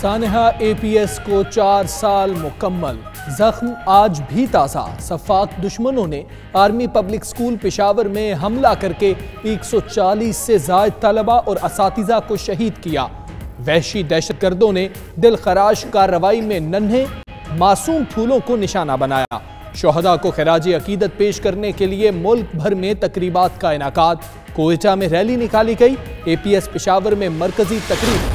सानेहा APS को 4 साल मुकम्मल, जख्म आज भी ताज़ा। सफाक दुश्मनों ने आर्मी पब्लिक स्कूल पेशावर में हमला करके 140 से ज़ायद तलबा और असातिज़ा को शहीद किया। वहशी दहशतगर्दों ने दिल खराश कार्रवाई में नन्हे मासूम फूलों को निशाना बनाया। शोहदा को खिराजी अकीदत पेश करने के लिए मुल्क भर में तकरीबात का इनाकात। कोयटा में रैली निकाली गई। एपीएस पेशावर में मरकजी तकरीब।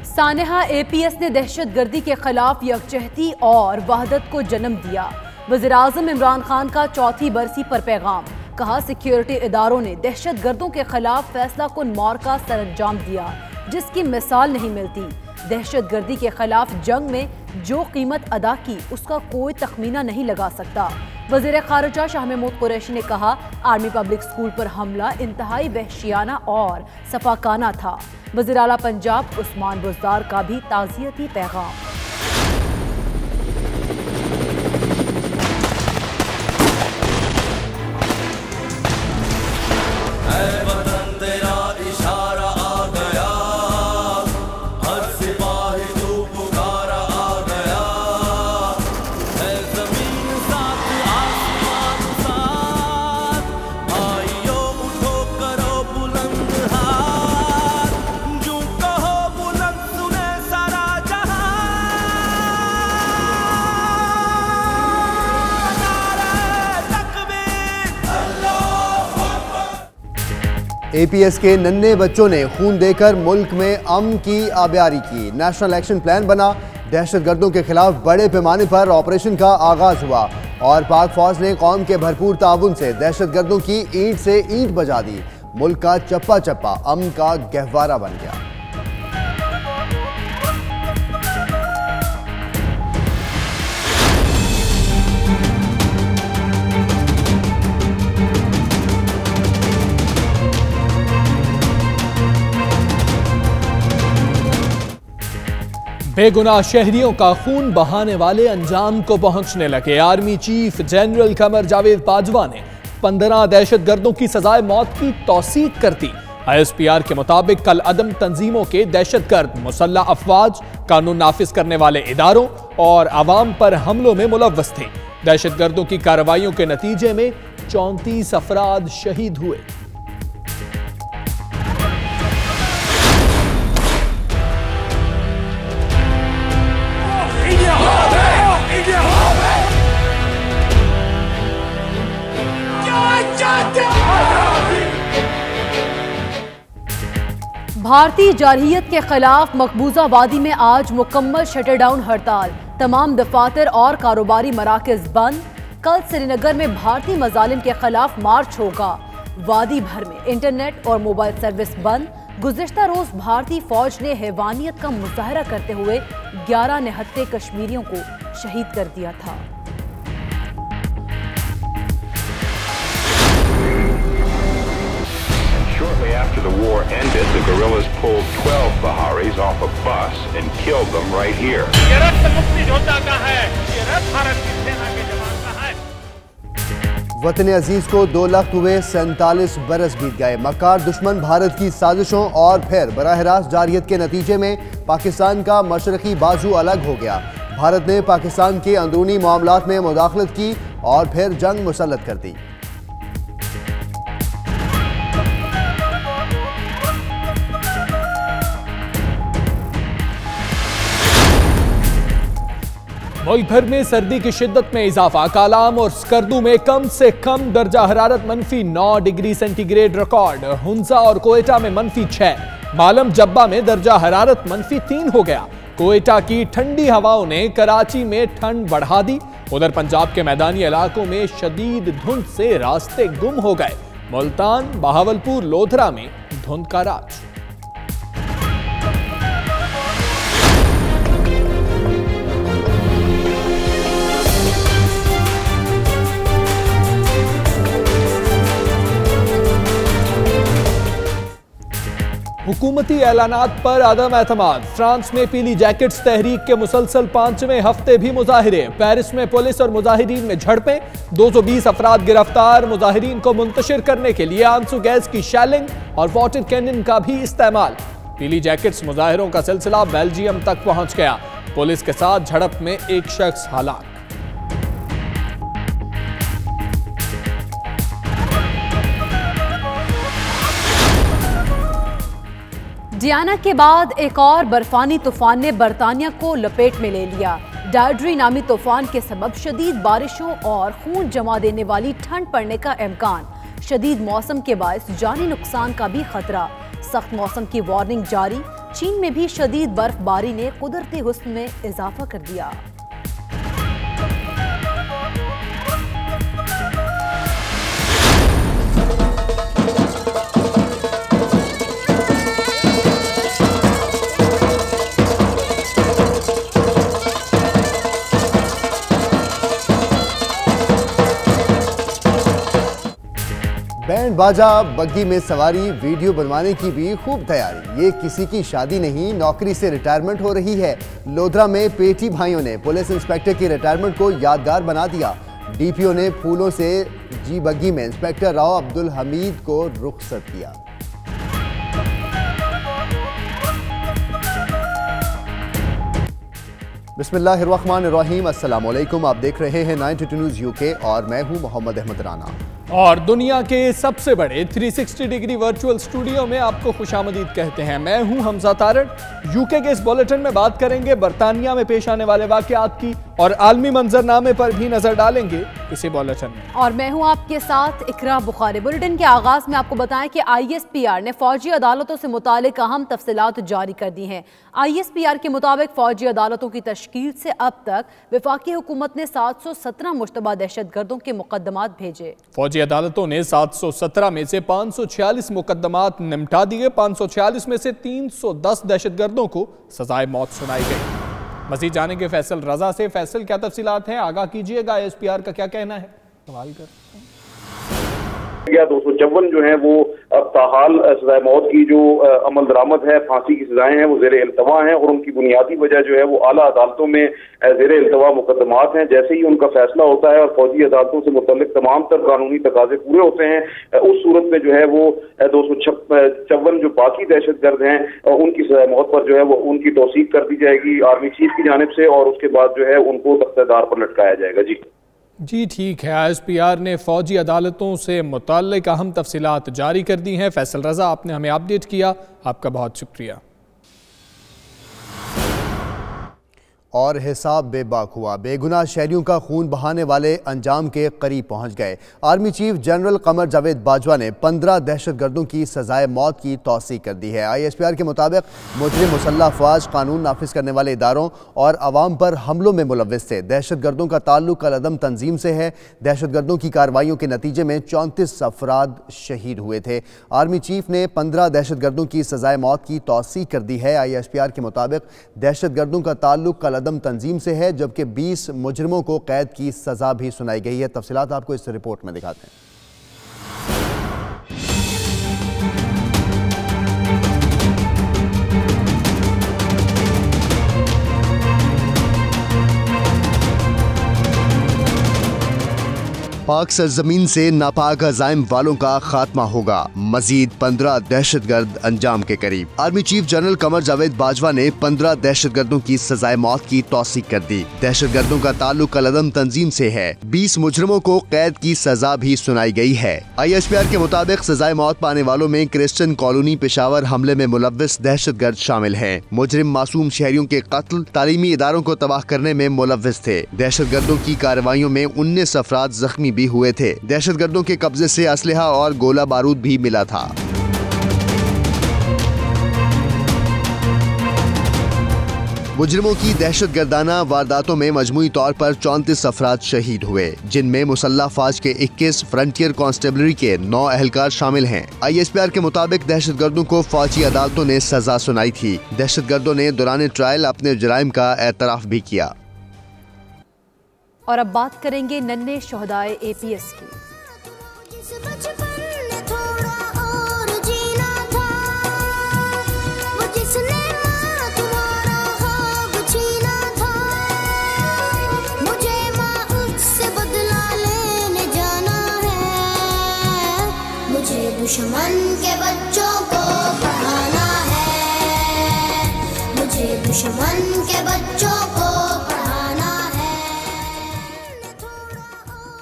सानेहा एपीएस ने दहशतगर्दी के खिलाफ यकजहती और वहदत को जन्म दिया। वज़ीर-ए-आज़म इमरान खान का चौथी बरसी पर पैगाम। कहा, सिक्योरिटी इदारों ने दहशतगर्दों के खिलाफ फैसला कुन मार्का सरअंजाम दिया जिसकी मिसाल नहीं मिलती। दहशतगर्दी के खिलाफ जंग में जो कीमत अदा की उसका कोई तखमीना नहीं लगा सकता। वज़ीर ख़ारिजा शाह महमूद कुरैशी ने कहा, आर्मी पब्लिक स्कूल पर हमला इंतहाई वहशियाना और सफाकाना था। वज़ीर आला पंजाब उस्मान बुज़दार का भी ताज़ियती पैगाम। एपीएस के नन्हे बच्चों ने खून देकर मुल्क में अमन की आबियारी की। नेशनल एक्शन प्लान बना। दहशतगर्दों के खिलाफ बड़े पैमाने पर ऑपरेशन का आगाज हुआ और पाक फौज ने कौम के भरपूर ताउन से दहशतगर्दों की ईंट से ईंट बजा दी। मुल्क का चप्पा चप्पा अमन का गहवारा बन गया। बेगुनाह शहरियों का खून बहाने वाले अंजाम को पहुंचने लगे। Army chief general Qamar Javed Bajwa ने 15 दहशतगर्दों की सजाए मौत की तौसीक कर दी। ISPR के मुताबिक कल अदम तंजीमों के दहशतगर्द मुसल्लह अफवाज, कानून नाफिज करने वाले इदारों और आवाम पर हमलों में मुलव्वस थे। दहशतगर्दों की कार्रवाइयों के नतीजे में 34 अफराद शहीद हुए। भारतीय जारहियत के खिलाफ मकबूजा वादी में आज मुकम्मल शटरडाउन हड़ताल। तमाम दफातर और कारोबारी मराकज बंद। कल श्रीनगर में भारतीय मजालिम के खिलाफ मार्च होगा। वादी भर में इंटरनेट और मोबाइल सर्विस बंद। गुज़िश्ता रोज भारतीय फौज ने हैवानियत का मुजाहरा करते हुए 11 निहत्थे कश्मीरियों को शहीद कर दिया था। Shortly after the war ended, the guerrillas pulled 12 Baharis off a bus and killed them right here. ये रक्त मुक्ति योद्धा का है, ये रक्त भारत की सेना के जवान का है। वतन अजीज को 2 लाख हुए 47 बरस बीत गए। मक्कार दुश्मन भारत की साजिशों और फिर बराह रास्त जारहियत के नतीजे में पाकिस्तान का मशरकी बाजू अलग हो गया। भारत ने पाकिस्तान के अंदरूनी मामलात में मुदाखलत की और फिर जंग मुसल्लत कर दी। मुल्क भर में सर्दी की शिद्दत में इजाफा। कालाम और स्कर्दू में कम से कम दर्जा हरारत -9 डिग्री सेंटीग्रेड रिकॉर्ड। हुंजा और कोयटा में -6। मालम जब्बा में दर्जा हरारत -3 हो गया। कोयटा की ठंडी हवाओं ने कराची में ठंड बढ़ा दी। उधर पंजाब के मैदानी इलाकों में शदीद धुंध से रास्ते गुम हो गए। मुल्तान, बहावलपुर, लोधरा में धुंध का राज। हुकूमती ऐलानात पर अदम एतमाद। फ्रांस में पीली जैकेट्स तहरीक के मुसलसल 5वें हफ्ते भी मुजाहिरे। पेरिस में पुलिस और मुजाहिरीन में झड़पें। 220 अफराद गिरफ्तार। मुजाहिरीन को मुंतशिर करने के लिए आंसू गैस की शैलिंग और वाटर कैनन का भी इस्तेमाल। पीली जैकेट्स मुजाहिरों का सिलसिला बेल्जियम तक पहुंच गया। पुलिस के साथ झड़प में एक शख्स हलाक। डियाना के बाद एक और बर्फानी तूफान ने बरतानिया को लपेट में ले लिया। डार्ड्री नामी तूफान के सबब शदीद बारिशों और खून जमा देने वाली ठंड पड़ने का इम्कान। शदीद मौसम के बायस जानी नुकसान का भी खतरा। सख्त मौसम की वार्निंग जारी। चीन में भी शदीद बर्फबारी ने कुदरती हुस्न में इजाफा कर दिया। बैंड बाजा, बग्गी में सवारी, वीडियो बनवाने की भी खूब तैयारी। ये किसी की शादी नहीं, नौकरी से रिटायरमेंट हो रही है। लोधरा में पेटी भाइयों ने पुलिस इंस्पेक्टर की रिटायरमेंट को यादगार बना दिया। डीपीओ ने फूलों से जी बग्गी में इंस्पेक्टर राव अब्दुल हमीद को रुखसत किया। बिस्मिल्लाहिर्रहमानिर्रहीम, अस्सलाम वालेकुम। आप देख रहे हैं 92 न्यूज़ यूके और मैं हूं मोहम्मद अहमद राना। और दुनिया के सबसे बड़े 360 डिग्री वर्चुअल स्टूडियो में आपको खुशामदीद कहते हैं। मैं हूं हमजा तारड़। यूके के इस बुलेटिन में बात करेंगे बरतानिया में पेश आने वाले वाकयात की और आलमी मंजरनामे पर भी नजर डालेंगे इसी बुलेटिन में। और मैं हूं आपके साथ इकरा बुखारी। बुलेटिन के आगाज में आपको बताएं कि ISPR ने फौजी अदालतों से मुतालिक अहम तफसीलात जारी कर दी हैं। ISPR के मुताबिक फौजी अदालतों की तश्कील से अब तक वफाकी हुकूमत ने 717 मुश्तबा दहशतगर्दों के मुकदमात भेजे। फौजी अदालतों ने 717 में से 546 मुकदमात निपटा दिए। 546 में से 310 दहशतगर्दों को सजाए मौत सुनाई गई। मज़ीद जानेंगे फैसल रजा से। फैसल, क्या तफसीलात हैं, आगाह कीजिएगा। ISPR का क्या कहना है? सवाल कर 254 जो है वो अब ताहाल सजाए मौत की जो अमल दरामद है, फांसी की सजाएं हैं, वो ज़ेरे इल्तवा हैं और उनकी बुनियादी वजह जो है वो आला अदालतों में ज़ेरे इल्तवा मुकदमात हैं। जैसे ही उनका फैसला होता है और फौजी अदालतों से मुतल्लिक तमाम तर कानूनी तकाजे पूरे होते हैं, उस सूरत में जो है वो 256 जो बाकी दहशतगर्द हैं उनकी सजाए मौत पर जो है वो उनकी तौसीक कर दी जाएगी आर्मी चीफ की जानिब से और उसके बाद जो है उनको तख्तेदार पर लटकाया जाएगा। जी ठीक है। ISPR ने फौजी अदालतों से मुताल्लिक अहम तफसीलात जारी कर दी हैं। फैसल रजा, आपने हमें अपडेट किया, आपका बहुत शुक्रिया। और हिसाब बेबाक हुआ। बेगुनाह शहरियों का खून बहाने वाले अंजाम के करीब पहुंच गए। Army chief general Qamar Javed Bajwa ने 15 दहशतगर्दों की सजाए मौत की तौसीक कर दी है। ISPR के मुताबिक मुजरिम मुसल्लह अफवाज, कानून नाफिज करने वाले इदारों और अवाम पर हमलों में मुलव्विस थे। दहशतगर्दों का ताल्लुक अलअदम तंजीम से है। दहशतगर्दों की कार्रवाइयों के नतीजे में 34 अफराद शहीद हुए थे। आर्मी चीफ ने 15 दहशतगर्दों की सजाए मौत की तौसीक कर दी है। ISPR के मुताबिक दहशतगर्दों का ताल्लुक दम तंजीम से है, जबकि 20 मुजरिमों को कैद की सजा भी सुनाई गई है। तफसीलात आपको इस रिपोर्ट में दिखाते हैं। पाक सरजमीन से नापाक अज़ाइम वालों का खात्मा होगा। मजीद 15 दहशतगर्द अंजाम के करीब। Army chief general Qamar Javed Bajwa ने 15 दहशतगर्दों की सजाए मौत की तौसीक कर दी। दहशतगर्दों का ताल्लुक अलअदम तंजीम से है। 20 मुजरिमों को कैद की सजा भी सुनाई गई है। ISPR के मुताबिक सजाए मौत पाने वालों में क्रिश्चियन कॉलोनी पेशावर हमले में मुलव्विस दहशतगर्द शामिल हैं। मुजरिम मासूम शहरियों के कत्ल, तालीमी इदारों को तबाह करने में मुलव्विस थे। दहशतगर्दों की कार्रवाइयों में 19 अफराद जख्मी भी हुए थे। दहशतगर्दों के कब्जे से असलहा और गोला बारूद भी मिला था। मुजरिमों की दहशतगर्दाना वारदातों में मजमूई तौर पर 34 अफराद शहीद हुए, जिनमें मुसल्लह फौज के 21, फ्रंटियर कांस्टेबलरी के 9 एहलकार शामिल हैं। ISPR के मुताबिक दहशतगर्दों को फौजी अदालतों ने सजा सुनाई थी। दहशतगर्दों ने दौरान ट्रायल अपने जुराइम का एतराफ भी किया। और अब बात करेंगे नन्हे शोहदाए APS की। दुश्मन के बच्चों को पढ़ाना है, दुश्मन के बच्चों को पढ़ाना है।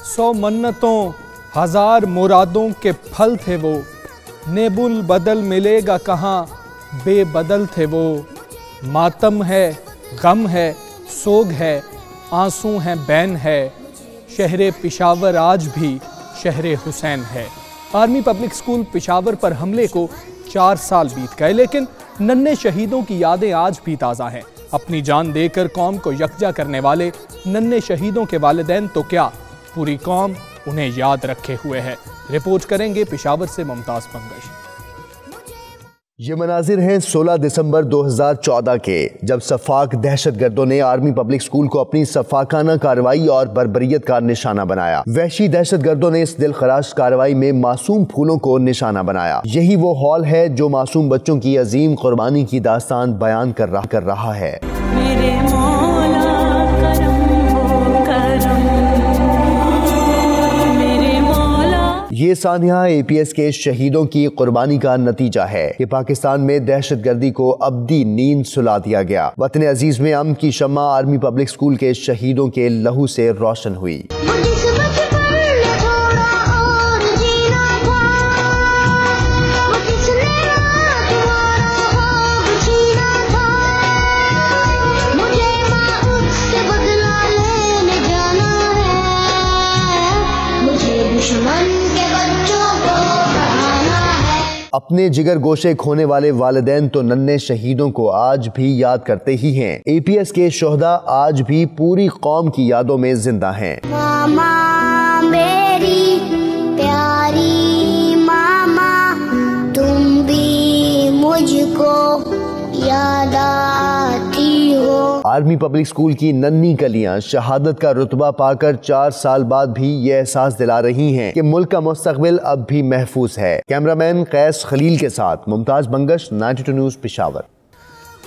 100 मन्नतों 1000 मुरादों के फल थे वो, नेबुल बदल मिलेगा कहाँ, बेबदल थे वो। मातम है, गम है, सोग है, आंसू हैं, बैन है, शहरे पिशावर आज भी शहरे हुसैन है। आर्मी पब्लिक स्कूल पिशावर पर हमले को 4 साल बीत गए, लेकिन नन्हे शहीदों की यादें आज भी ताज़ा हैं। अपनी जान देकर कौम को यकजा करने वाले नन्हे शहीदों के वालिदैन तो क्या, पूरी कौम उन्हें याद रखे हुए है। रिपोर्ट करेंगे पिशावर से मुमताज बंगश। ये मनाजिर हैं 16 दिसंबर 2014 के, जब सफाक दहशतगर्दों ने आर्मी पब्लिक स्कूल को अपनी सफाकाना कार्रवाई और बर्बरियत का निशाना बनाया। वहशी दहशतगर्दों ने इस दिलखराश कार्रवाई में मासूम फूलों को निशाना बनाया। यही वो हॉल है जो मासूम बच्चों की अजीम कुर्बानी की दास्तान बयान कर रहा है। मेरे मौला करम हो करम, ये सानिया APS के शहीदों की कुर्बानी का नतीजा है कि पाकिस्तान में दहशतगर्दी को अब्दी नींद सुला दिया गया। वतन अजीज में अमन की शम्मा आर्मी पब्लिक स्कूल के शहीदों के लहू से रोशन हुई। अपने जिगर गोशे खोने वाले वालिदैन तो नन्हे शहीदों को आज भी याद करते ही हैं। APS के शोहदा आज भी पूरी कौम की यादों में जिंदा हैं। मामा मेरी प्यारी मामा, तुम भी मुझको याद आती हो। आर्मी पब्लिक स्कूल की नन्ही कलियां शहादत का रुतबा पाकर 4 साल बाद भी ये एहसास दिला रही हैं कि मुल्क का मुस्तकबिल अब भी महफूज है। कैमरामैन कैस खलील के साथ मुमताज बंगश, 92 न्यूज़ पिशावर।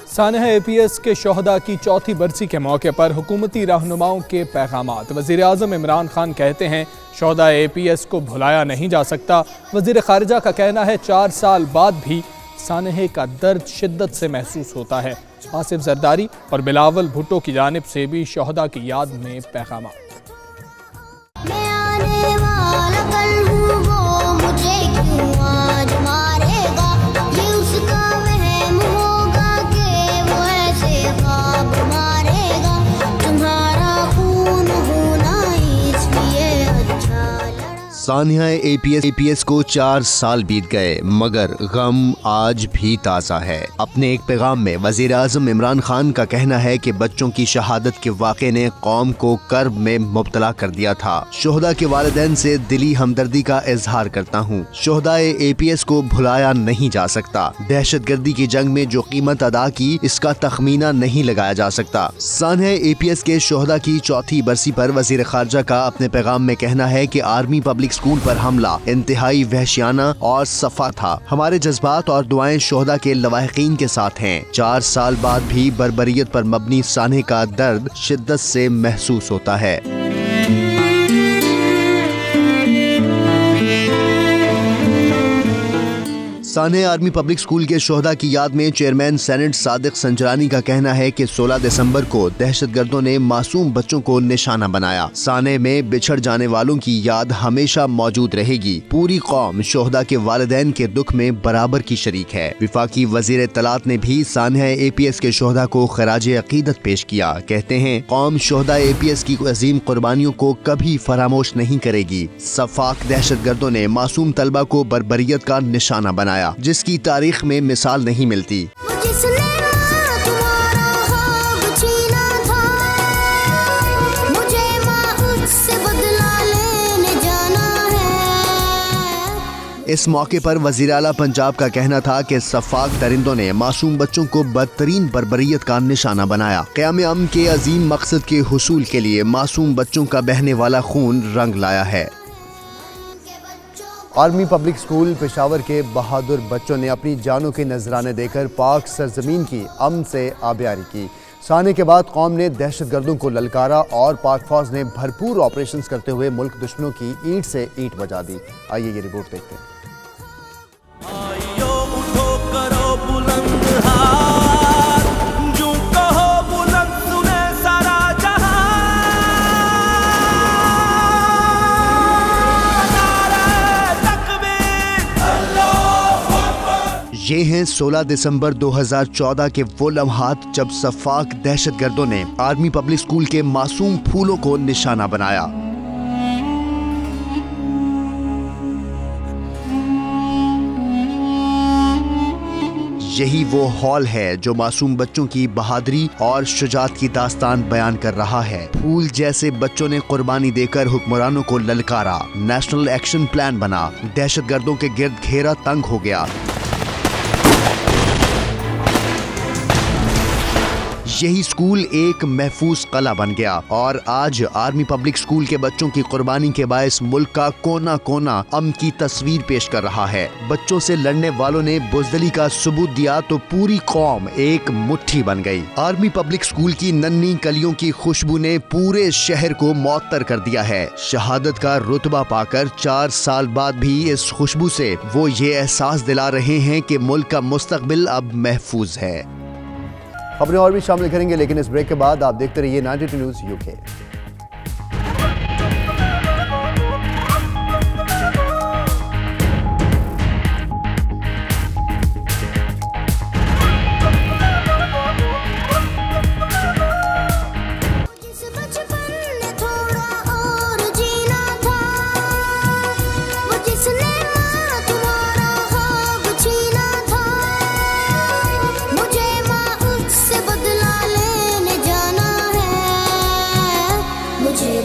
सानिया APS के शोहदा की 4थी बरसी के मौके पर हुकूमती रहनुमाओं के पैगामात। वज़ीर आज़म इमरान खान कहते हैं शोहदा APS को भुलाया नहीं जा सकता। वज़ीर ख़ारिजा का कहना है 4 साल बाद भी सानिया का दर्द शिद्दत से महसूस होता है। आसिफ जरदारी और बिलावल भुट्टो की जानिब से भी शोहदा की याद में पैगाम। सानिया APS को 4 साल बीत गए, मगर गम आज भी ताज़ा है। अपने एक पैगाम में वज़ीर आज़म इमरान खान का कहना है कि बच्चों की शहादत के वाक़े ने कौम को कर्ब में मुब्तला कर दिया था। शोहदा के वालिदैन से दिली हमदर्दी का इजहार करता हूँ। शोहदाए APS को भुलाया नहीं जा सकता। दहशतगर्दी की जंग में जो कीमत अदा की, इसका तखमीना नहीं लगाया जा सकता। सानिया APS के शोहदा की 4थी बरसी पर वज़ीर ख़ारिजा का अपने पैगाम में कहना है कि आर्मी पब्लिक स्कूल पर हमला इंतहाई वहशियाना और सफा था। हमारे जज्बात और दुआएं शोहदा के लवाहिकीन के साथ हैं। 4 साल बाद भी बर्बरियत पर मबनी सानिया का दर्द शिद्दत से महसूस होता है। सानिया आर्मी पब्लिक स्कूल के शोहदा की याद में चेयरमैन सेनेट सादिक संजरानी का कहना है कि 16 दिसंबर को दहशतगर्दों ने मासूम बच्चों को निशाना बनाया। सानिया में बिछड़ जाने वालों की याद हमेशा मौजूद रहेगी। पूरी कौम शोहदा के वालिदैन के दुख में बराबर की शरीक है। विफाकी वजीर इत्तलात ने भी सानिया APS के शोहदा को खराजे अकीदत पेश किया। कहते हैं कौम शोहदा APS की अजीम कुर्बानियों को कभी फरामोश नहीं करेगी। सफाक दहशतगर्दों ने मासूम तलबा को बर्बरियत का निशाना बनाया, जिसकी तारीख में मिसाल नहीं मिलती। इस मौके पर वज़ीर आला पंजाब का कहना था कि सफाक दरिंदों ने मासूम बच्चों को बदतरीन बर्बरियत का निशाना बनाया। क़याम अमन के अजीम मकसद के हुसूल के लिए मासूम बच्चों का बहने वाला खून रंग लाया है। आर्मी पब्लिक स्कूल पेशावर के बहादुर बच्चों ने अपनी जानों के नजराने देकर पाक सरजमीन की अमन से आबियारी की। सानिया के बाद कौम ने दहशतगर्दों को ललकारा और पाक फौज ने भरपूर ऑपरेशंस करते हुए मुल्क दुश्मनों की ईंट से ईंट बजा दी। आइए ये रिपोर्ट देखते हैं। आइयो उठो करो बुलंद हाथ, जो ये हैं 16 दिसंबर 2014 के वो लम्हात जब सफाक दहशतगर्दों ने आर्मी पब्लिक स्कूल के मासूम फूलों को निशाना बनाया। यही वो हॉल है जो मासूम बच्चों की बहादुरी और शुजात की दास्तान बयान कर रहा है। फूल जैसे बच्चों ने कुर्बानी देकर हुक्मरानों को ललकारा। नेशनल एक्शन प्लान बना। दहशतगर्दों के गिर्द घेरा तंग हो गया। यही स्कूल एक महफूज कला बन गया और आज आर्मी पब्लिक स्कूल के बच्चों की कुर्बानी के बायस मुल्क का कोना कोना अमन की तस्वीर पेश कर रहा है। बच्चों से लड़ने वालों ने बुज़दिली का सबूत दिया तो पूरी कौम एक मुट्ठी बन गई। आर्मी पब्लिक स्कूल की नन्ही कलियों की खुशबू ने पूरे शहर को मुअत्तर कर दिया है। शहादत का रुतबा पाकर 4 साल बाद भी इस खुशबू से वो ये एहसास दिला रहे हैं कि मुल्क का मुस्तकबिल अब महफूज है। खबरें और भी शामिल करेंगे, लेकिन इस ब्रेक के बाद आप देखते रहिए 92 न्यूज़ यूके।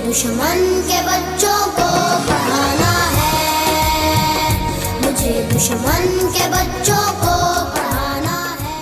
दुश्मन के बच्चों को पढ़ाना है, मुझे दुश्मन के बच्चों को पढ़ाना है।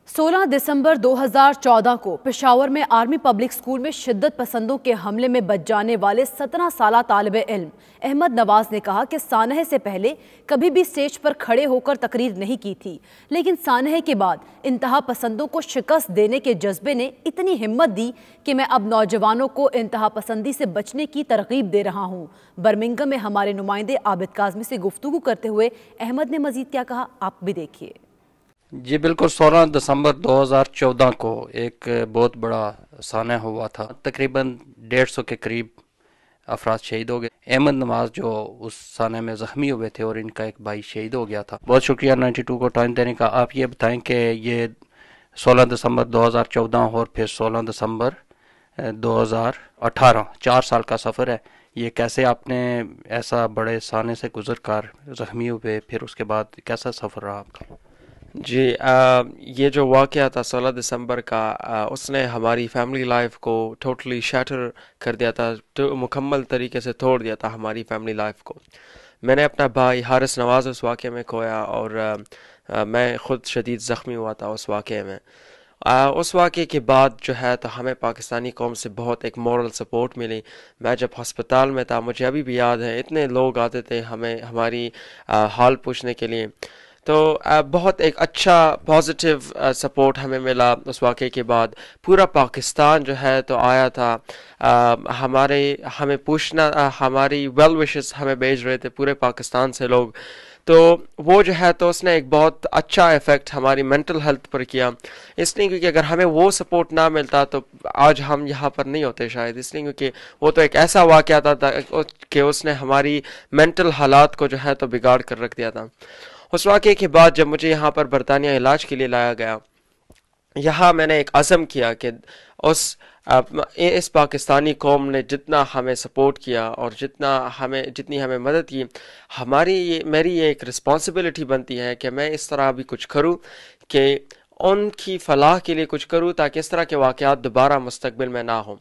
16 दिसंबर 2014 को पेशावर में आर्मी पब्लिक स्कूल में शिद्दत पसंदों के हमले में बच जाने वाले 17 साला तालिबे इल्म अहमद नवाज ने कहा कि सानहे से पहले कभी भी स्टेज पर खड़े होकर तकरीर नहीं की थी, लेकिन सानहे के बाद इंतहा पसंदों को शिकस्त देने के जज्बे ने इतनी हिम्मत दी कि मैं अब नौजवानों को इंतहा पसंदी से बचने की तरगीब दे रहा हूँ। बर्मिंघम में हमारे नुमाइंदे आबिद काज़मी से गुफ्तगू करते हुए अहमद ने मजीद क्या कहा, आप भी देखिए। जी बिल्कुल, 16 दिसंबर 2014 को एक बहुत बड़ा साना हुआ था। तकरीबन 150 के करीब अफराद शहीद हो गए। अहमद नवाज जो उस साने में ज़ख्मी हुए थे और इनका एक भाई शहीद हो गया था। बहुत शुक्रिया 92 को टाइम देने का। आप ये बताएं कि ये 16 दिसंबर 2014 और फिर 16 दिसंबर 2018 4 साल का सफ़र है। ये कैसे आपने ऐसा बड़े साने से गुजर कर ज़ख्मी हुए, फिर उसके बाद कैसा सफ़र रहा आपका? जी ये जो वाक़या था 16 दिसंबर का, उसने हमारी फैमिली लाइफ को टोटली शैटर कर दिया था, तो मुकम्मल तरीके से तोड़ दिया था हमारी फैमिली लाइफ को। मैंने अपना भाई हारिस नवाज उस वाक़े में खोया और मैं ख़ुद शदीद ज़ख्मी हुआ था उस वाक़े में। उस वाक़े के बाद जो है तो हमें पाकिस्तानी कौम से बहुत एक मॉरल सपोर्ट मिली। मैं जब हस्पताल में था, मुझे अभी भी याद है, इतने लोग आते थे हमें हमारी हाल पूछने के लिए। तो बहुत एक अच्छा पॉजिटिव सपोर्ट हमें मिला उस वाक़े के बाद। पूरा पाकिस्तान जो है तो आया था, हमें पूछना, हमारी वेल विशेस हमें भेज रहे थे पूरे पाकिस्तान से लोग। तो वो जो है तो उसने एक बहुत अच्छा इफ़ेक्ट हमारी मेंटल हेल्थ पर किया, इसलिए क्योंकि अगर हमें वो सपोर्ट ना मिलता तो आज हम यहाँ पर नहीं होते शायद। इसलिए क्योंकि वो तो एक ऐसा वाक़या था कि उसने हमारी मेंटल हालात को जो है तो बिगाड़ कर रख दिया था। उस वाक़े के बाद जब मुझे यहाँ पर बरतानिया इलाज के लिए लाया गया, यहाँ मैंने एक अज़म किया कि इस पाकिस्तानी कौम ने जितना हमें सपोर्ट किया और जितनी हमें मदद की, मेरी ये एक रिस्पॉन्सिबिलिटी बनती है कि मैं इस तरह भी कुछ करूँ कि उनकी फ़लाह के लिए कुछ करूँ, ताकि इस तरह के वाक़यात दोबारा मुस्तक़बिल में ना हों।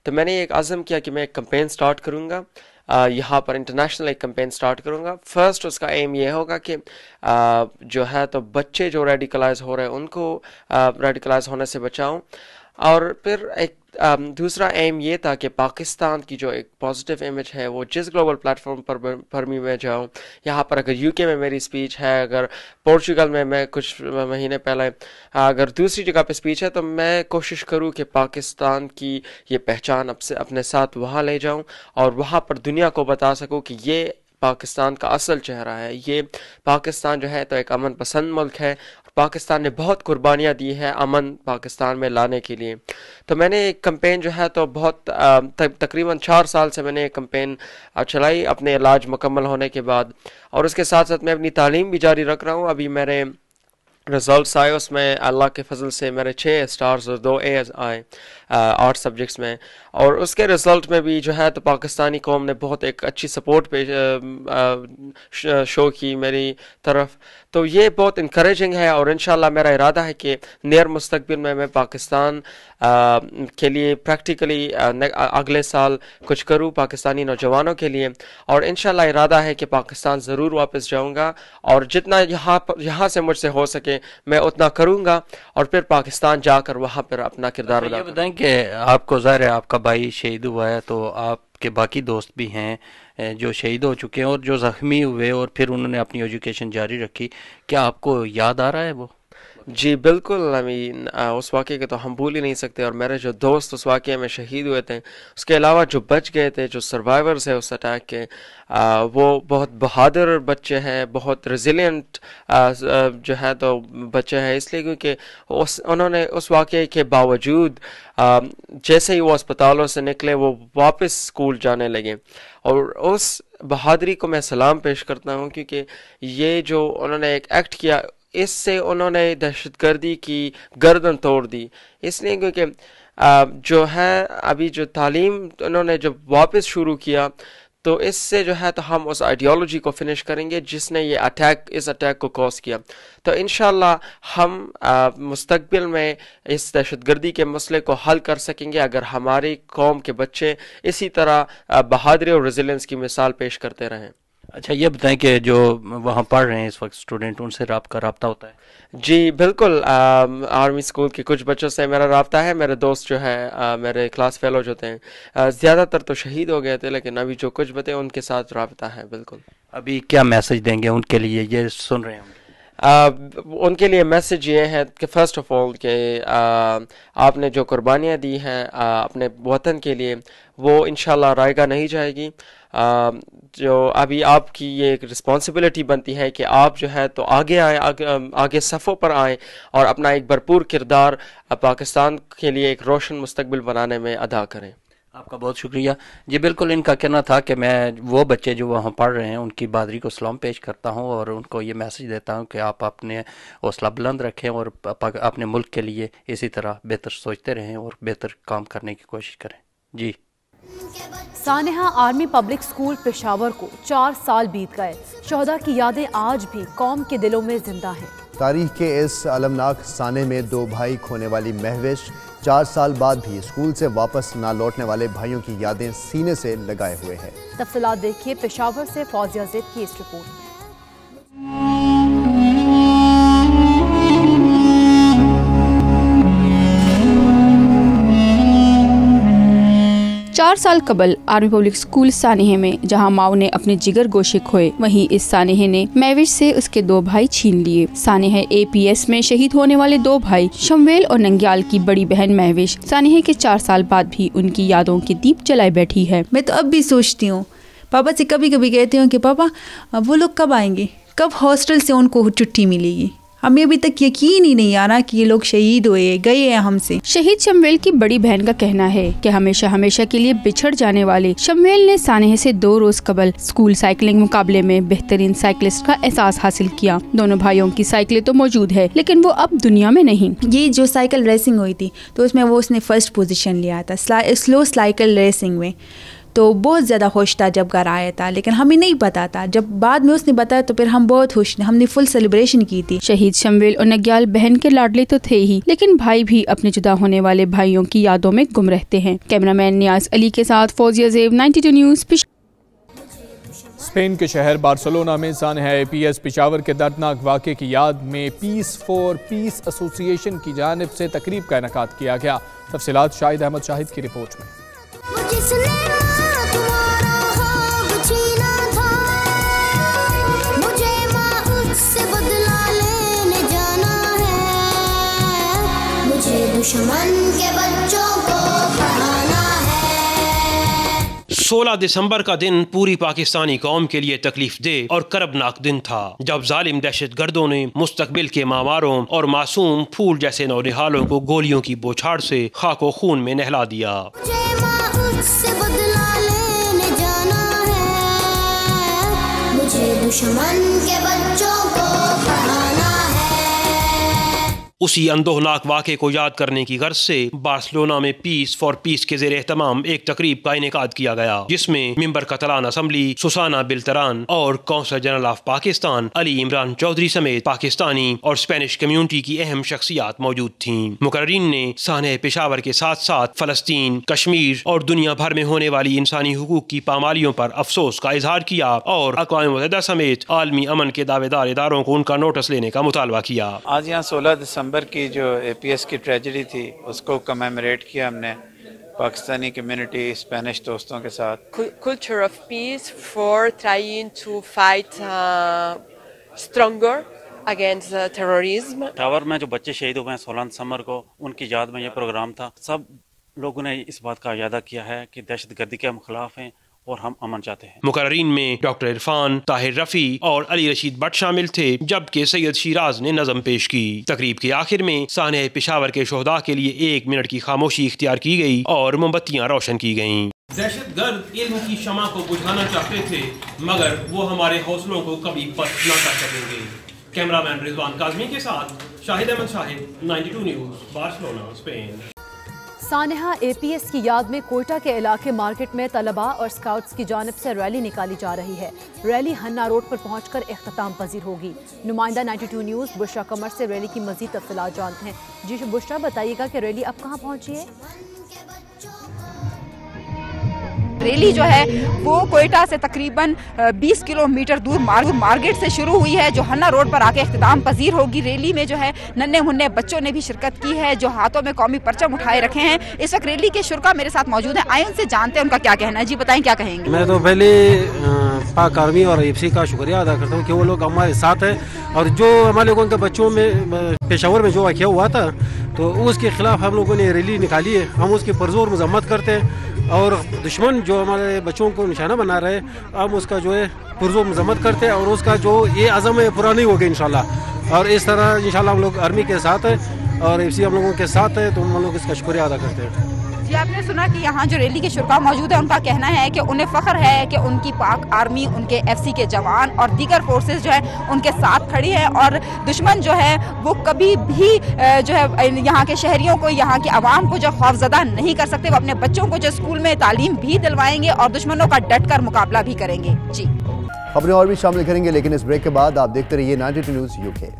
तो मैंने एक अज़म किया कि मैं एक कैंपेन स्टार्ट करूँगा, यहाँ पर इंटरनेशनल एक कैंपेन स्टार्ट करूँगा। फर्स्ट उसका एम ये होगा कि जो है तो बच्चे जो रेडिकलाइज हो रहे हैं उनको रेडिकलाइज होने से बचाऊँ। और फिर एक दूसरा एम ये था कि पाकिस्तान की जो एक पॉजिटिव इमेज है वो जिस ग्लोबल प्लेटफॉर्म पर भी मैं जाऊँ, यहाँ पर अगर यूके में मेरी स्पीच है, अगर पोर्चुगल में मैं कुछ महीने पहले अगर दूसरी जगह पे स्पीच है, तो मैं कोशिश करूँ कि पाकिस्तान की ये पहचान अपने साथ वहाँ ले जाऊँ और वहाँ पर दुनिया को बता सकूँ कि ये पाकिस्तान का असल चेहरा है। ये पाकिस्तान जो है तो एक अमन पसंद मुल्क है। पाकिस्तान ने बहुत कुर्बानियाँ दी हैं अमन पाकिस्तान में लाने के लिए। तो मैंने एक कैंपेन जो है तो बहुत तकरीबन 4 साल से मैंने एक कैंपेन चलाई अपने इलाज मुकम्मल होने के बाद, और उसके साथ साथ मैं अपनी तालीम भी जारी रख रहा हूँ। अभी मेरे रिज़ल्ट्स आए, उसमें अल्लाह के फजल से मेरे 6 स्टार्स और 2 ए आए 8 सब्जेक्ट्स में, और उसके रिज़ल्ट में भी जो है तो पाकिस्तानी कौम ने बहुत एक अच्छी सपोर्ट पे शो की मेरी तरफ। तो ये बहुत इनकरेजिंग है, और इंशाल्लाह मेरा इरादा है कि नियर मुस्तकबिल में मैं पाकिस्तान के लिए प्रैक्टिकली अगले साल कुछ करूँ पाकिस्तानी नौजवानों के लिए, और इंशाल्लाह इरादा है कि पाकिस्तान ज़रूर वापस जाऊँगा, और जितना यहाँ से मुझसे हो सके मैं उतना करूँगा, और फिर पाकिस्तान जाकर वहाँ पर अपना किरदार अदा करूँगा। बताएं कि आपको ज़ाहिर है आपका भाई शहीद हुआ है, तो आपके बाकी दोस्त भी हैं जो शहीद हो चुके हैं और जो ज़ख्मी हुए और फिर उन्होंने अपनी एजुकेशन जारी रखी, क्या आपको याद आ रहा है वो? जी बिल्कुल, उस वाक़े के तो हम भूल ही नहीं सकते, और मेरे जो दोस्त उस वाक़े में शहीद हुए थे, उसके अलावा जो बच गए थे, जो सर्वाइवर्स है उस अटैक के, वो बहुत बहादुर बच्चे हैं, बहुत रेजिलिएंट जो है तो बच्चे हैं, इसलिए क्योंकि उन्होंने उस वाक़े के बावजूद जैसे ही वो अस्पतालों से निकले वो वापस स्कूल जाने लगे, और उस बहादुरी को मैं सलाम पेश करता हूँ, क्योंकि ये जो उन्होंने एक एक्ट किया इससे उन्होंने दहशतगर्दी की गर्दन तोड़ दी। इसलिए क्योंकि जो है अभी जो तालीम उन्होंने जब वापस शुरू किया, तो इससे जो है तो हम उस आइडियोलॉजी को फिनिश करेंगे जिसने ये इस अटैक को कॉज किया। तो इंशाल्लाह हम मुस्तकबिल में इस दहशतगर्दी के मसले को हल कर सकेंगे अगर हमारी कौम के बच्चे इसी तरह बहादुरी और रेजिलियंस की मिसाल पेश करते रहें। अच्छा, ये बताएं कि जो वहाँ पढ़ रहे हैं इस वक्त स्टूडेंट, उनसे आपका रब्ता होता है? जी बिल्कुल, आर्मी स्कूल के कुछ बच्चों से मेरा रब्ता है। मेरे दोस्त जो हैं मेरे क्लास फेलो जो थे, ज़्यादातर तो शहीद हो गए थे, लेकिन अभी जो कुछ बचे उनके साथ रब्ता है। बिल्कुल। अभी क्या मैसेज देंगे उनके लिए, ये सुन रहे हैं? उनके लिए मैसेज ये है कि फ़र्स्ट ऑफ ऑल कि आपने जो कुर्बानियाँ दी हैं अपने वतन के लिए, वो इंशाल्लाह रायगा नहीं जाएगी। जो अभी आपकी ये एक रिस्पॉन्सिबिलिटी बनती है कि आप जो है तो आगे आए, आगे सफ़ों पर आएँ और अपना एक भरपूर किरदार पाकिस्तान के लिए एक रोशन मुस्तकबिल बनाने में अदा करें। आपका बहुत शुक्रिया जी। बिल्कुल, इनका कहना था कि मैं वो बच्चे जो वहाँ पढ़ रहे हैं उनकी बहादुरी को सलाम पेश करता हूँ और उनको ये मैसेज देता हूँ कि आप अपने हौसला बुलंद रखें और अपने मुल्क के लिए इसी तरह बेहतर सोचते रहें और बेहतर काम करने की कोशिश करें। जी। सानेहा आर्मी पब्लिक स्कूल पेशावर को 4 साल बीत गए। शोहदा की यादें आज भी कौम के दिलों में जिंदा हैं। तारीख के इस अलमनाक साने में 2 भाई खोने वाली महविश, 4 साल बाद भी स्कूल से वापस ना लौटने वाले भाइयों की यादें सीने से लगाए हुए हैं। तफसीलात देखिए पेशावर से फौजिया ज़ैद की इस रिपोर्ट में। 4 साल कबल आर्मी पब्लिक स्कूल सानेहे में जहां माओ ने अपने जिगर गोशे खोए, वहीं इस सानेहे ने महविश से उसके 2 भाई छीन लिए। सानेहे APS में शहीद होने वाले 2 भाई शमवेल और नंग्याल की बड़ी बहन महविश सानेहे के 4 साल बाद भी उनकी यादों के दीप जलाए बैठी है। मैं तो अब भी सोचती हूँ, पापा से कभी कभी कहती हूँ कि पापा वो लोग कब आएंगे, कब हॉस्टल से उनको छुट्टी मिलेगी। हमें अभी तक यकीन ही नहीं आ रहा कि ये लोग शहीद हुए गए हैं हमसे। शहीद शमवेल की बड़ी बहन का कहना है कि हमेशा हमेशा के लिए बिछड़ जाने वाले शमवेल ने सानेहे से 2 रोज कबल स्कूल साइकिलिंग मुकाबले में बेहतरीन साइकिलिस्ट का एहसास हासिल किया। दोनों भाइयों की साइकिलें तो मौजूद है, लेकिन वो अब दुनिया में नहीं। ये जो साइकिल रेसिंग हुई थी तो उसमें वो उसने फर्स्ट पोजीशन लिया था स्लो साइकिल रेसिंग में। तो बहुत ज़्यादा खुश था जब घर आया था, लेकिन हमें नहीं पता था। जब बाद में उसने बताया तो फिर हम बहुत खुश थे, हमने फुल सेलिब्रेशन की थी। शहीद शमवेल और नग्याल बहन के लाडले तो थे ही, लेकिन भाई भी अपने जुदा होने वाले भाइयों की यादों में गुम रहते हैं। कैमरामैन नियाज अली के साथ फौजिया ज़ैद, 92 न्यूज़। स्पेन के शहर बार्सिलोना में सानेहा APS पेशावर के दर्दनाक वाक़े की याद में पीस फॉर पीस एसोसिएशन की जानिब से तकरीब का इनेकाद किया गया। तफसीलात शाहिद अहमद शाहिद की रिपोर्ट में। दुश्मन के बच्चों को पढ़ाना है। 16 दिसंबर का दिन पूरी पाकिस्तानी कौम के लिए तकलीफ दे और करबनाक दिन था, जब जालिम दहशतगर्दों ने मुस्तकबिल के मामारों और मासूम फूल जैसे नौनिहालों को गोलियों की बौछार से खाको खून में नहला दिया। मुझे दुश्मन के बच्चों को पढ़ाना है। उसी अंदोहनाक वाक़े को याद करने की गर्ज से बार्सिलोना में पीस फॉर पीस के ज़ेरे एहतमाम एक तकरीब का इनेकाद किया गया, जिसमें मिंबर कतलान असम्बली सुसाना बिल्तरान और consul general of Pakistan Ali Imran Chaudhry समेत पाकिस्तानी और स्पेनिश कम्यूनिटी की अहम शख्सियात मौजूद थीं। मुकर्रीन ने सानह पेशावर के साथ साथ फ़लस्तीन, कश्मीर और दुनिया भर में होने वाली इंसानी हुकूक की पामालियों पर अफसोस का इजहार किया और अक़वाम मुत्तहिदा समेत आलमी अमन के दावेदार इदारों को उनका नोटिस लेने का मुतालबा किया। आज यहाँ 16 दिसंबर की जो APS की ट्रेजेडी थी उसको कमेमोरेट किया हमने पाकिस्तानी कम्युनिटी, स्पेनिश दोस्तों के साथ। Culture of peace for trying to fight stronger against terrorism. Tower में जो बच्चे शहीद हुए हैं 16 दिसंबर को, उनकी याद में ये प्रोग्राम था। सब लोगों ने इस बात का इरादा किया है कि दहशतगर्दी के हम खिलाफ हैं और हम अमन चाहते हैं। मुकर्रीन में डॉक्टर इरफान, ताहिर रफ़ी और अली रशीद भट्ट शामिल थे, जबकि सैयद शिराज ने नज़म पेश की। तकरीब के आखिर में सानह पेशावर के शोहदा के लिए 1 मिनट की खामोशी इख्तियार की गई और मोमबत्तियां रोशन की गईं। दहशतगर्द इल्म की शमा को बुझाना चाहते थे, मगर वो हमारे हौसलों को कभी पस्त न कर सकेंगे। कैमरामैन रिजवान काज़मी के साथ Shahid Ahmed Shahid, 92 news, Barcelona, Spain. सानहा APS की याद में कोयटा के इलाके मार्केट में तलबा और स्काउट्स की जानिब से रैली निकाली जा रही है। रैली हन्ना रोड पर पहुंचकर इख्तिताम पजीर होगी। नुमाइंदा 92 न्यूज़ बुशरा कमर से रैली की मजीद तफसीलात जानते हैं। जी बुशरा, बताइएगा कि रैली अब कहाँ पहुंची है? रैली जो है वो कोयटा से तकरीबन 20 किलोमीटर दूर मार्केट से शुरू हुई है, जो हन्ना रोड पर आके इख्तिताम पजीर होगी। रैली में जो है नन्हे मुन्ने बच्चों ने भी शिरकत की है, जो हाथों में कौमी परचम उठाए रखे हैं। इस वक्त रैली के शुरा मेरे साथ मौजूद हैं, आए उनसे जानते हैं उनका क्या कहना है। जी बताएं, क्या कहेंगे? मैं तो पहले पाक आर्मी और AFC का शुक्रिया अदा करता हूँ कि वो लोग हमारे साथ हैं, और जो हमारे लोगों के बच्चों में पेशावर में जो वाक़या हुआ था तो उसके खिलाफ हम लोगों ने रैली निकाली है। हम उसकी पुरजोर मजम्मत करते हैं और दुश्मन जो हमारे बच्चों को निशाना बना रहे हम उसका जो है पुरजोर मजम्मत करते हैं, और उसका जो ये अज़म है पूरा नहीं होगा इंशाल्लाह। और इस तरह इंशाल्लाह हम लोग आर्मी के साथ है और AFC हम लोगों के साथ है, तो हम लोग इसका शुक्रिया अदा करते हैं। जी आपने सुना कि यहाँ जो रैली के शुरा मौजूद है, उनका कहना है कि उन्हें फ़ख्र है कि उनकी पाक आर्मी, उनके FC के जवान और दीगर फोर्सेस जो है उनके साथ खड़ी है, और दुश्मन जो है वो कभी भी जो है यहाँ के शहरियों को, यहाँ की आवाम को जो खौफजदा नहीं कर सकते। वो अपने बच्चों को जो स्कूल में तालीम भी दिलवाएंगे और दुश्मनों का डट कर मुकाबला भी करेंगे। जी खबरें और भी शामिल करेंगे, लेकिन इस ब्रेक के बाद आप देखते रहिए 92 न्यूज़ UK।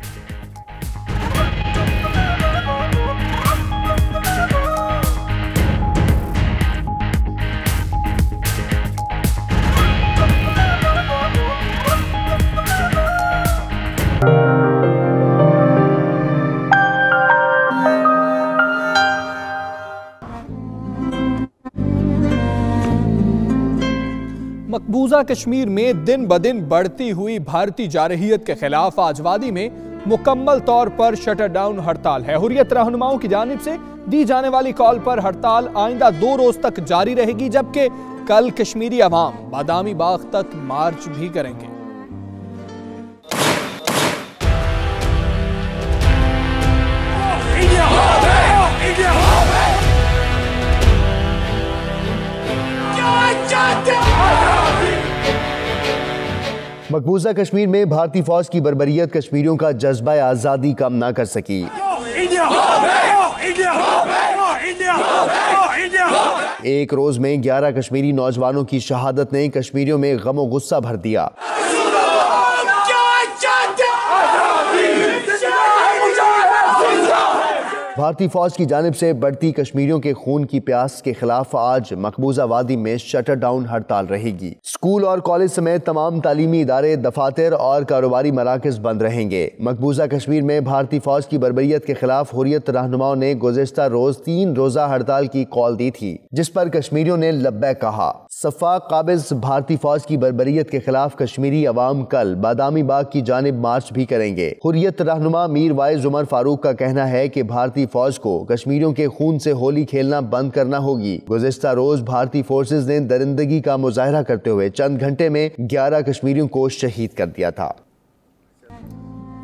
मकबूजा कश्मीर में दिन ब दिन बढ़ती हुई भारतीय जारहियत के खिलाफ आज वादी में मुकम्मल तौर पर शटर डाउन हड़ताल है। हुर्रियत रहनुमाओं की जानिब से दी जाने वाली कॉल पर हड़ताल आइंदा 2 रोज तक जारी रहेगी, जबकि कल कश्मीरी अवाम बादामी बाग तक मार्च भी करेंगे। मकबूजा कश्मीर में भारतीय फौज की बर्बरियत कश्मीरियों का जज्बा आज़ादी कम ना कर सकी। एक रोज में 11 कश्मीरी नौजवानों की शहादत ने कश्मीरियों में गम और गुस्सा भर दिया। भारतीय फौज की जानिब से बढ़ती कश्मीरियों के खून की प्यास के खिलाफ आज मकबूजा वादी में शटर डाउन हड़ताल रहेगी। स्कूल और कॉलेज समेत तमाम तालीमी इदारे, दफातर और कारोबारी मराकज बंद रहेंगे। मकबूजा कश्मीर में भारतीय फौज की बर्बरियत के खिलाफ हुर्रियत रहनुमाओं ने गुज़िश्ता रोज 3 रोजा हड़ताल की कॉल दी थी, जिस पर कश्मीरियों ने लब्बैक कहा। सफ़ाक काबिज भारतीय फौज की बर्बरियत के खिलाफ कश्मीरी अवाम कल बादामी बाग की जानिब मार्च भी करेंगे। हुर्रियत रहनुमा मीर वाइज उमर फारूक का कहना है कि भारतीय फौज को कश्मीरियों के खून से होली खेलना बंद करना होगी। गुज़िश्ता रोज भारतीय फोर्सेज ने दरिंदगी का मुजाहरा करते हुए चंद घंटे में 11 कश्मीरियों को शहीद कर दिया था।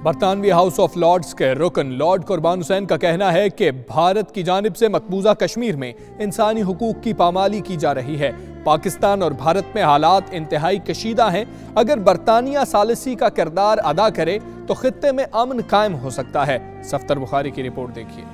बरतानवी हाउस ऑफ लॉर्ड्स के रुकन लॉर्ड कुर्बान हुसैन का कहना है कि भारत की जानिब से मकबूजा कश्मीर में इंसानी हुकूक की पामाली की जा रही है। पाकिस्तान और भारत में हालात इंतहाई कशीदा हैं। अगर बरतानिया सालिसी का किरदार अदा करे तो खित्ते में अमन कायम हो सकता है। सफ्तर बुखारी की रिपोर्ट देखिए।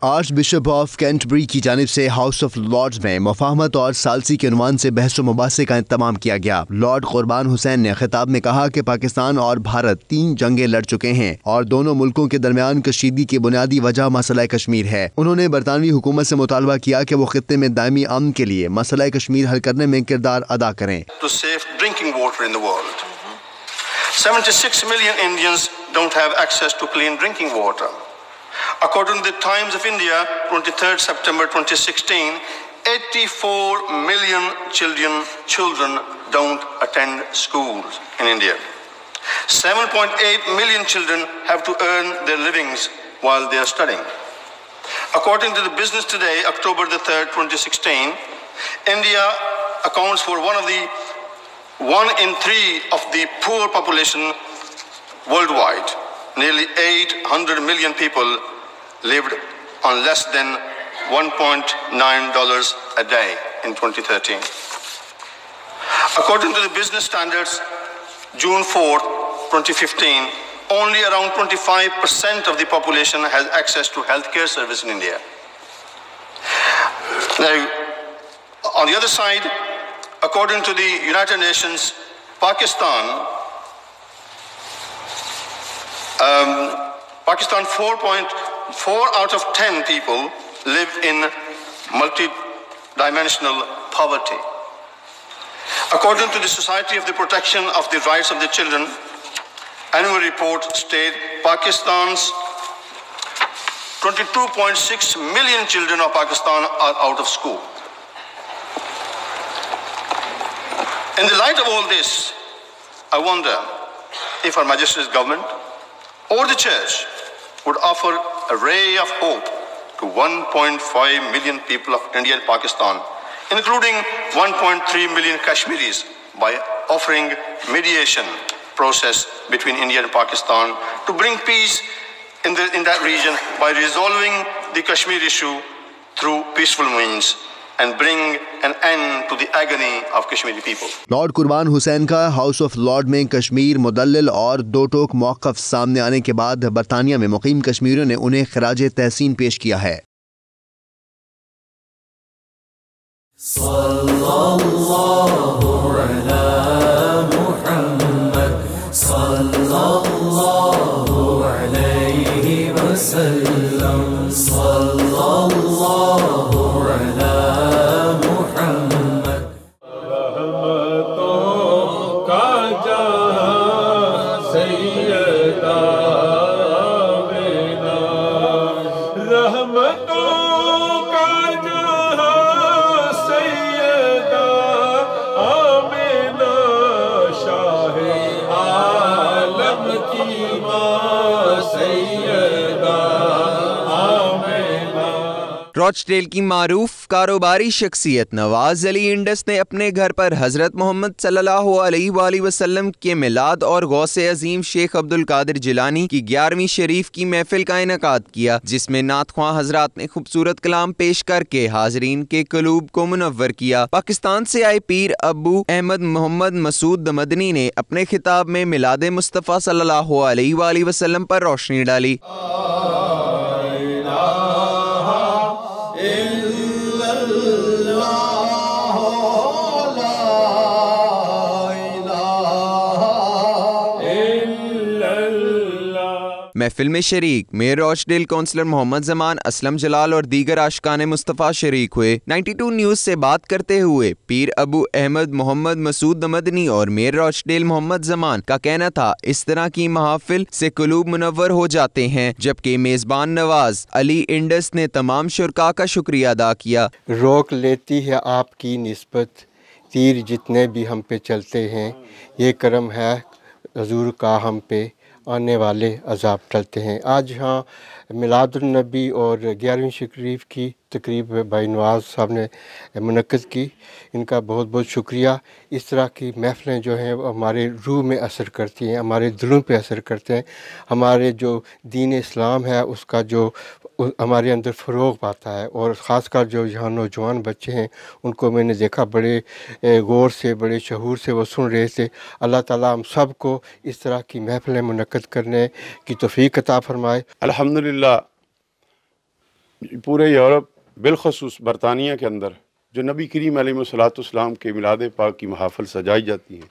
आर्च बिशप ऑफ कैंटरबरी की जानिब से हाउस ऑफ लॉर्ड्स में मुफाहमत और सालसी के उन्वान से बहस व मुबासे का इंतमाम किया गया। लॉर्ड कुर्बान हुसैन ने खिताब में कहा कि पाकिस्तान और भारत 3 जंगें लड़ चुके हैं और दोनों मुल्कों के दरमियान कशीदगी की बुनियादी वजह मसला कश्मीर है। उन्होंने बरतानवी हुकूमत से मुतालबा किया कि वो खित्ते में दायमी अमन के लिए मसला कश्मीर हल करने में किरदार अदा करें। 76 million Indians don't have access to clean drinking water. According to the Times of India, 23rd September 2016, 84 million children don't attend schools in India. 7.8 million children have to earn their livings while they are studying. According to the Business Today, October the 3rd, 2016, India accounts for 1 in 3 of the poor population worldwide. Nearly 800 million people lived on less than $1.9 a day in 2013. According to the Business Standards, June 4, 2015, only around 25% of the population has access to healthcare service in India. Now, on the other side, according to the United Nations, Pakistan 4.4 out of 10 people live in multi-dimensional poverty. According to the Society of the Protection of the Rights of the Children annual report states Pakistan's 22.6 million children of Pakistan are out of school. In the light of all this, I wonder if Her Majesty's government or the church would offer a ray of hope to 1.5 million people of India and Pakistan, including 1.3 million Kashmiris, by offering mediation process between India and Pakistan to bring peace in that region by resolving the Kashmir issue through peaceful means and bring an end to the agony of Kashmiri people. Lord कुर्बान हुसैन का house of Lord में कश्मीर मुदल्लिल और दो टोक मौक़िफ़ सामने आने के बाद बरतानिया में मुकीम कश्मीरियों ने उन्हें खराज तहसीन पेश किया है। सल्लल्लाहु अला मुहम्मद सल्लल्लाहु अलैहि वसल्लम सल्लल्लाहु अला मुहम्मद। रहमतों का जहां सैयदा आमिना, रहमतों का जहां सैयदा आमिना, शाहे आलम की मां सैयदा आमिना। रॉचडेल की मारूफ कारोबारी शख्सियत नवाज अली इंडस ने अपने घर पर हज़रत मोहम्मद सल्लल्लाहु अलैहि वसल्लम के मिलाद और गौसे अजीम शेख अब्दुल कादिर जिलानी की 11वीं शरीफ की महफिल का इनेकाद किया, जिसमें नातख्वां हजरात ने खूबसूरत कलाम पेश करके हाजरीन के कलूब को मुनव्वर किया। पाकिस्तान से आए पीर अबू अहमद मोहम्मद मसूद मदनी ने अपने खिताब में मिलाद मुस्तफ़ा सल्लल्लाहु अलैहि वसल्लम पर रोशनी डाली। महफिल में शरीक mayor Rochdale councillor Mohammad Zaman, Aslam Jalal और दीगर आशिकाने मुस्तफ़ा शरीक हुए। 92 न्यूज़ से बात करते हुए पीर अबू अहमद मोहम्मद मसूद मदनी और मेयर रॉचडेल मोहम्मद जमान का कहना था, इस तरह की महाफिल से कुलूब मुनव्वर हो जाते हैं। जबकि मेज़बान नवाज अली इंडस ने तमाम शुरका का शुक्रिया अदा किया। रोक लेती है आपकी निस्बत तीर जितने भी हम पे चलते हैं, ये करम है हजूर का हम पे, आने वाले अजाब टलते हैं। आज यहाँ मिलादुन नबी और 11वीं शरीफ की तकरीब भाई नवाज़ साहब ने मुनक्किद की, इनका बहुत बहुत शुक्रिया। इस तरह की महफ़िलें जो हैं हमारे रूह में असर करती हैं, हमारे दिलों पे असर करते हैं, हमारे जो दीन इस्लाम है उसका जो हमारे अंदर फ़रोग़ पाता है। और ख़ासकर जो यहाँ नौजवान बच्चे हैं उनको मैंने देखा बड़े गौर से, बड़े शऊर से वो सुन रहे थे। अल्लाह ताला हम सब को इस तरह की महफ़िलें मुनक्किद करने की तौफ़ीक़ अता फ़रमाए। अल्हम्दुलिल्लाह पूरे यूरोप बिलख़ुसूस बरतानिया के अंदर जो नबी करीम अलैहिस्सलाम के मिलाद पाक की महाफ़िल सजाई जाती हैं,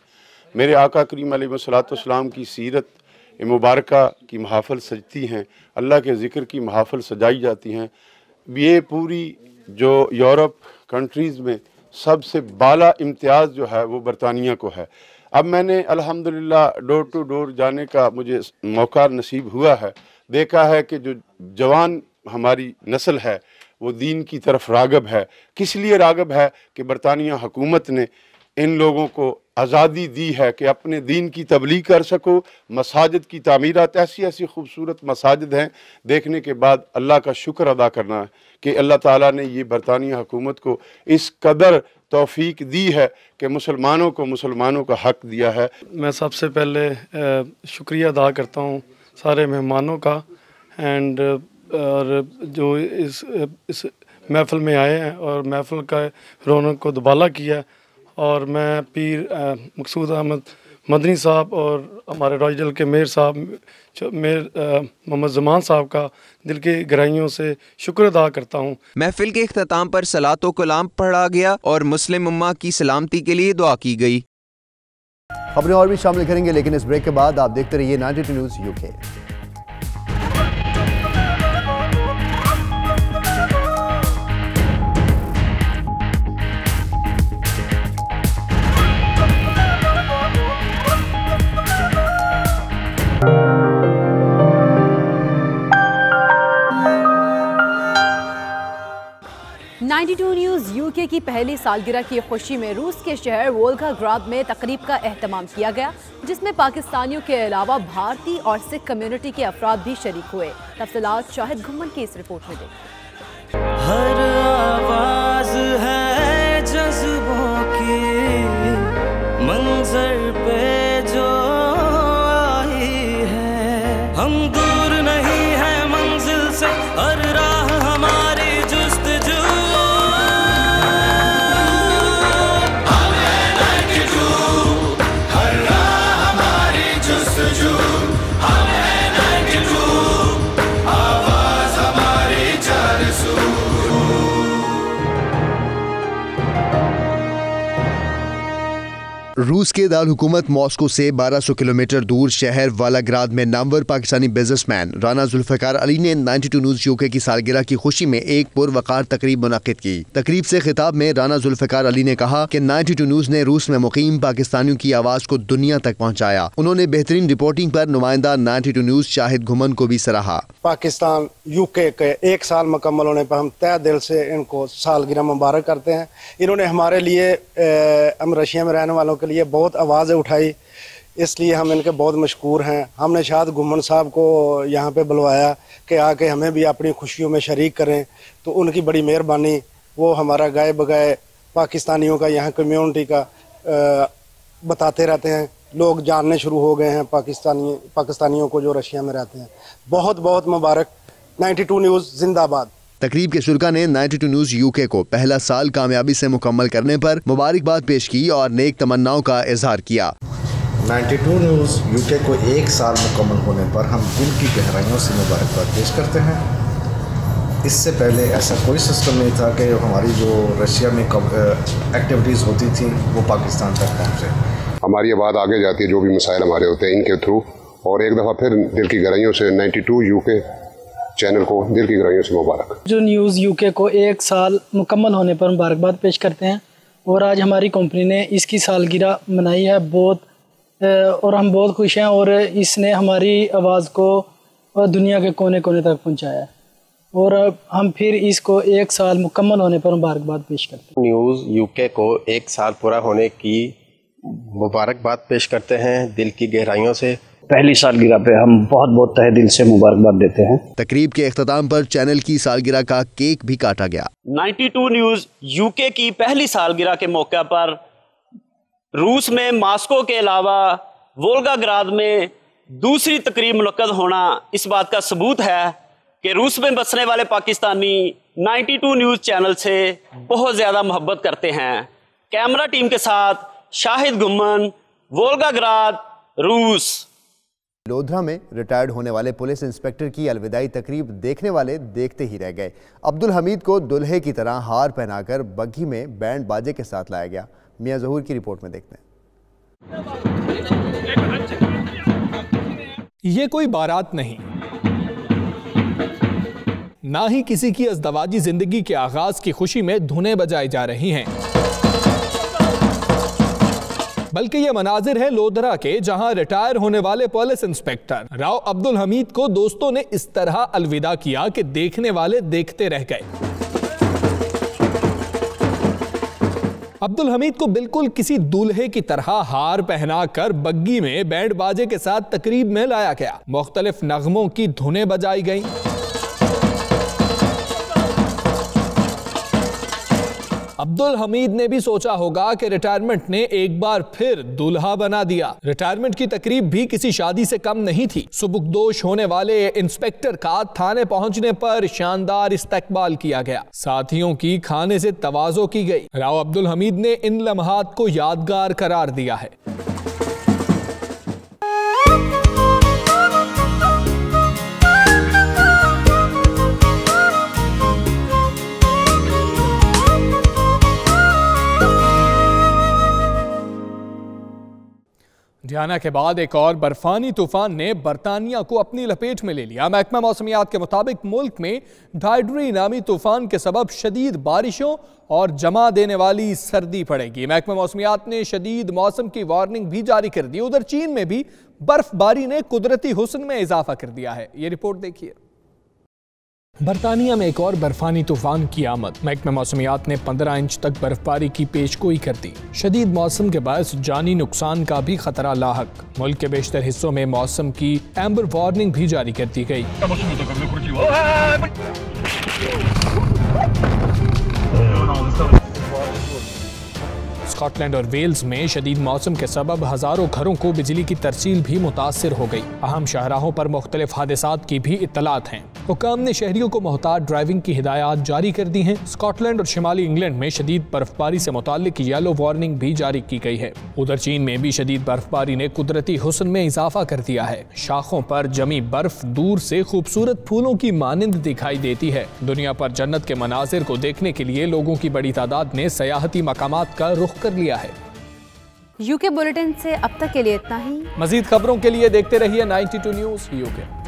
मेरे आका करीम अलैहिस्सलाम की सीरत मुबारका की महाफ़िल सजती हैं, अल्लाह के ज़िक्र की महाफ़िल सजाई जाती हैं। ये पूरी जो यूरोप कंट्रीज़ में सबसे बाला इम्तियाज़ जो है वो बरतानिया को है। अब मैंने अल्हम्दुलिल्लाह डोर टू डोर जाने का मुझे मौका नसीब हुआ है, देखा है कि जो जवान हमारी नस्ल है वो दीन की तरफ राग़ब है। किस लिए राग़ब है कि बरतानिया हुकूमत ने इन लोगों को आज़ादी दी है कि अपने दीन की तबलीग कर सको। मसाजिद की तामीरात ऐसी ऐसी खूबसूरत मसाजिद हैं, देखने के बाद अल्लाह का शुक्र अदा करना है कि अल्लाह ताला ने ये बरतानिया हुकूमत को इस कदर तौफीक दी है कि मुसलमानों का हक़ दिया है। मैं सबसे पहले शुक्रिया अदा करता हूँ सारे मेहमानों का और जो इस महफ़िल में आए हैं और महफ़िल का रौनक को दुबाला किया। और मैं पीर मकसूद अहमद मदनी साहब और हमारे रॉयल के मेयर साहब मोहम्मद ज़मान साहब का दिल की गहराइयों से शुक्र अदा करता हूँ। महफिल के इख्तिताम पर सलातो कलाम पढ़ा गया और मुस्लिम उम्मा की सलामती के लिए दुआ की गई। खबरें और भी शामिल करेंगे, लेकिन इस ब्रेक के बाद आप देखते रहिए 92 न्यूज़ यूके। न्यूज़ यूके की पहली सालगिरह की खुशी में रूस के शहर वोल्गाग्राद में तकरीब का एहतमाम किया गया, जिसमें पाकिस्तानियों के अलावा भारतीय और सिख कम्युनिटी के अफराद भी शरीक हुए। तफसीलात शाहिद घुम्मन की इस रिपोर्ट में देखें। हर आवाज है जज्बों की मंजर पे जो आई है, हम दूर नहीं है मंजिल से, हर राह हमारी जुस्तजू। रूस के दार हुकूमत मॉस्को से 1200 किलोमीटर दूर शहर वालाग्राद में नामवर पाकिस्तानी बिजनेसमैन राना जुल्फ़िकार अली ने 92 न्यूज़ यूके की सालगिरह की खुशी में एक पुरवकार तकरीब मुनक्किद की। तकरीब से खिताब में राना जुल्फ़िकार अली ने कहा कि 92 न्यूज़ ने रूस में मुकीम पाकिस्तानियों की आवाज़ को दुनिया तक पहुँचाया। उन्होंने बेहतरीन रिपोर्टिंग पर नुमाइंदा 92 न्यूज़ शाहिद घुमन को भी सराहा। पाकिस्तान यूके के 1 साल मुकम्मल होने पर हम तहे दिल से इनको सालगिरह मुबारक करते हैं। इन्होंने हमारे लिए हम रशिया में रहने वालों के लिए बहुत आवाज़ें उठाई, इसलिए हम इनके बहुत मशकूर हैं। हमने शाहिद घुमन साहब को यहाँ पे बुलवाया कि आके हमें भी अपनी खुशियों में शरीक करें, तो उनकी बड़ी मेहरबानी। वो हमारा गाए बगाए पाकिस्तानियों का यहाँ कम्यूनिटी का बताते रहते हैं, लोग जानने शुरू हो गए हैं पाकिस्तानियों को जो रशिया में रहते हैं। बहुत बहुत मुबारक। 92 न्यूज़ जिंदाबाद। तकरीब के शुरका ने 92 न्यूज़ यूके को पहला साल कामयाबी से मुकम्मल करने पर मुबारकबाद पेश की और नेक तमन्नाओं का इजहार किया। 92 न्यूज़ यूके को 1 साल मुकम्मल होने पर हम दिल की गहराइयों से मुबारकबाद पेश करते हैं। इससे पहले ऐसा कोई सिस्टम नहीं था कि हमारी जो रशिया में एक्टिविटीज़ होती थी वो पाकिस्तान तक पहुँचे। हमारी आवाज़ आगे जाती है, जो भी मसाइल हमारे होते हैं इनके थ्रू। और एक दफ़ा फिर दिल की गहराइयों से 92 यूके चैनल को दिल की गहराइयों से मुबारक। जो न्यूज़ यूके को 1 साल मुकम्मल होने पर मुबारकबाद पेश करते हैं। और आज हमारी कंपनी ने इसकी सालगिरह मनाई है बहुत, और हम बहुत खुश हैं। और इसने हमारी आवाज़ को दुनिया के कोने कोने तक पहुंचाया है। और हम फिर इसको 1 साल मुकम्मल होने पर मुबारकबाद पेश करते हैं। न्यूज़ यूके को 1 साल पूरा होने की मुबारकबाद पेश करते हैं दिल की गहराइयों से। पहली सालगिरह पे हम बहुत बहुत तहे दिल से मुबारकबाद देते हैं। तकरीब के इख्तिताम पर चैनल की सालगिरह का केक भी काटा गया। 92 न्यूज़ यूके की पहली सालगिरह के मौके पर रूस में मास्को के अलावा वोल्गाग्राद में दूसरी तकरीब मुनक्कद होना इस बात का सबूत है कि रूस में बसने वाले पाकिस्तानी 92 न्यूज़ चैनल से बहुत ज़्यादा मोहब्बत करते हैं। कैमरा टीम के साथ शाहिद गुम्मन, वोल्गाग्राद, रूस। लोधरा में रिटायर्ड होने वाले पुलिस इंस्पेक्टर की अलविदाई तकरीब देखने वाले देखते ही रह गए। अब्दुल हमीद को दुल्हे की तरह हार पहनाकर बग्घी में बैंड बाजे के साथ लाया गया। मियां ज़हूर की रिपोर्ट में देखते हैं। ये कोई बारात नहीं, ना ही किसी की अज़दवाजी जिंदगी के आगाज की खुशी में धुनें बजाई जा रही हैं, बल्कि ये मनाजिर है लोधरा के, जहां रिटायर होने वाले पुलिस इंस्पेक्टर राव अब्दुल हमीद को दोस्तों ने इस तरह अलविदा किया कि देखने वाले देखते रह गए। अब्दुल हमीद को बिल्कुल किसी दूल्हे की तरह हार पहनाकर बग्गी में बैंड बाजे के साथ तकरीब में लाया गया। मुख्तलिफ नगमों की धुनें बजाई गईं। अब्दुल हमीद ने भी सोचा होगा कि रिटायरमेंट ने एक बार फिर दूल्हा बना दिया। रिटायरमेंट की तकरीब भी किसी शादी से कम नहीं थी। सुबुकदोश होने वाले इंस्पेक्टर का थाने पहुंचने पर शानदार इस्तकबाल किया गया। साथियों की खाने से तवाज़ो की गई। राव अब्दुल हमीद ने इन लम्हात को यादगार करार दिया है। डियाना के बाद एक और बर्फानी तूफान ने बरतानिया को अपनी लपेट में ले लिया। महकमा मौसमियात के मुताबिक मुल्क में डायड्री नामी तूफान के सबब शदीद बारिशों और जमा देने वाली सर्दी पड़ेगी। महकमा मौसमियात ने शदीद मौसम की वार्निंग भी जारी कर दी। उधर चीन में भी बर्फबारी ने कुदरती हुस्न में इजाफा कर दिया है। ये रिपोर्ट देखिए। बरतानिया में एक और बर्फानी तूफान की आमद। महकमा मौसमियात ने 15 इंच तक बर्फबारी की पेशगोई कर दी। शदीद मौसम के बायस जानी नुकसान का भी खतरा लाहक। मुल्क के बेशतर हिस्सों में मौसम की एम्बर वार्निंग भी जारी कर दी गई। स्कॉटलैंड और वेल्स में शदीद मौसम के सबब हजारों घरों को बिजली की तरसील भी मुतासिर हो गई। अहम शाहराहों पर मुख्तलिफ हादसात की भी इत्तलात हैं। हुकाम ने शहरियों को मोहतात ड्राइविंग की हिदायत जारी कर दी हैं। स्कॉटलैंड और शिमाली इंग्लैंड में शदीद बर्फबारी से मुताल्लिक येलो वार्निंग भी जारी की गई है। उधर चीन में भी शदीद बर्फबारी ने कुदरती हुस्न में इजाफा कर दिया है। शाखों पर जमी बर्फ दूर से खूबसूरत फूलों की मानिंद दिखाई देती है। दुनिया पर जन्नत के मनाजिर को देखने के लिए लोगों की बड़ी तादाद ने सयाहती मकामात का रुख कर लिया है। यूके बुलेटिन से अब तक के लिए इतना ही। मजीद खबरों के लिए देखते रहिए 92 न्यूज़ यूके।